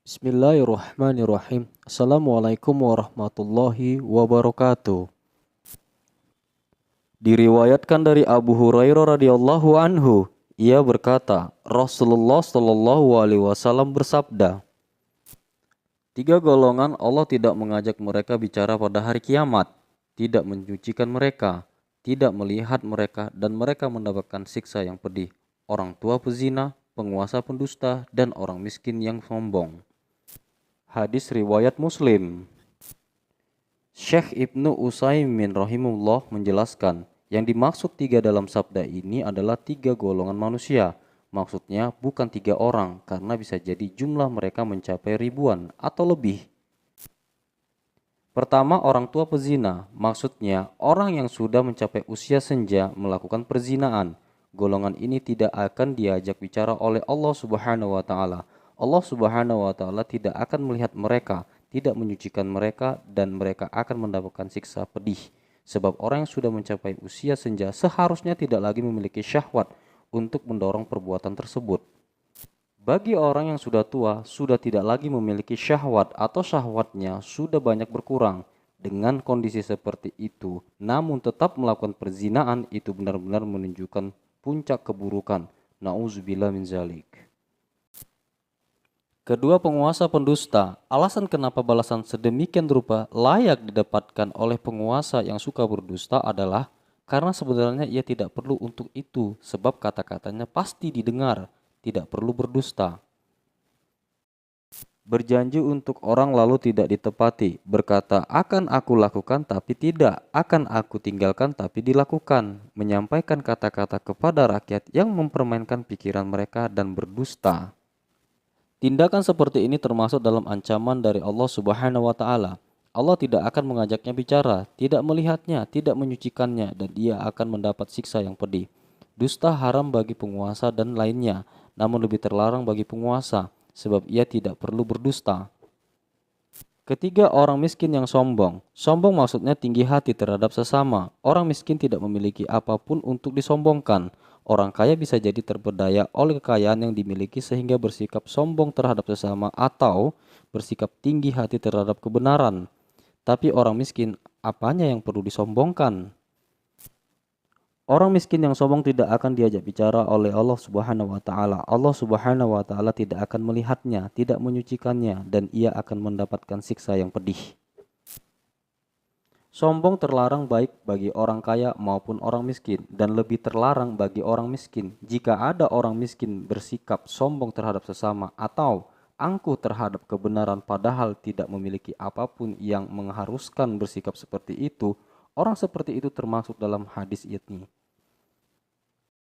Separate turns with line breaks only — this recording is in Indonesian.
Bismillahirrahmanirrahim. Assalamualaikum warahmatullahi wabarakatuh. Diriwayatkan dari Abu Hurairah radhiyallahu anhu, ia berkata, Rasulullah shallallahu alaihi wasallam bersabda, tiga golongan Allah tidak mengajak mereka bicara pada hari kiamat, tidak menyucikan mereka, tidak melihat mereka, dan mereka mendapatkan siksa yang pedih. Orang tua pezina, penguasa pendusta, dan orang miskin yang sombong. Hadis riwayat Muslim. Syekh Ibnu Utsaimin rahimahullah menjelaskan, yang dimaksud tiga dalam sabda ini adalah tiga golongan manusia. Maksudnya bukan tiga orang, karena bisa jadi jumlah mereka mencapai ribuan atau lebih. Pertama, orang tua pezina, maksudnya orang yang sudah mencapai usia senja melakukan perzinaan. Golongan ini tidak akan diajak bicara oleh Allah Subhanahu wa taala. Allah Subhanahu wa taala tidak akan melihat mereka, tidak menyucikan mereka, dan mereka akan mendapatkan siksa pedih. Sebab orang yang sudah mencapai usia senja seharusnya tidak lagi memiliki syahwat untuk mendorong perbuatan tersebut. Bagi orang yang sudah tua, sudah tidak lagi memiliki syahwat atau syahwatnya sudah banyak berkurang. Dengan kondisi seperti itu, namun tetap melakukan perzinaan, itu benar-benar menunjukkan puncak keburukan. Nauzubillah min zalik. Kedua, penguasa pendusta. Alasan kenapa balasan sedemikian rupa layak didapatkan oleh penguasa yang suka berdusta adalah karena sebenarnya ia tidak perlu untuk itu, sebab kata-katanya pasti didengar, tidak perlu berdusta. Berjanji untuk orang lalu tidak ditepati, berkata akan aku lakukan tapi tidak, akan aku tinggalkan tapi dilakukan, menyampaikan kata-kata kepada rakyat yang mempermainkan pikiran mereka dan berdusta. Tindakan seperti ini termasuk dalam ancaman dari Allah Subhanahu wa taala. Allah tidak akan mengajaknya bicara, tidak melihatnya, tidak menyucikannya, dan ia akan mendapat siksa yang pedih. Dusta haram bagi penguasa dan lainnya, namun lebih terlarang bagi penguasa, sebab ia tidak perlu berdusta. Ketiga, orang miskin yang sombong. Sombong maksudnya tinggi hati terhadap sesama. Orang miskin tidak memiliki apapun untuk disombongkan. Orang kaya bisa jadi terpedaya oleh kekayaan yang dimiliki sehingga bersikap sombong terhadap sesama atau bersikap tinggi hati terhadap kebenaran. Tapi orang miskin, apanya yang perlu disombongkan? Orang miskin yang sombong tidak akan diajak bicara oleh Allah Subhanahu wa taala. Allah Subhanahu wa taala tidak akan melihatnya, tidak menyucikannya, dan ia akan mendapatkan siksa yang pedih. Sombong terlarang baik bagi orang kaya maupun orang miskin, dan lebih terlarang bagi orang miskin. Jika ada orang miskin bersikap sombong terhadap sesama atau angkuh terhadap kebenaran padahal tidak memiliki apapun yang mengharuskan bersikap seperti itu, orang seperti itu termasuk dalam hadis ini.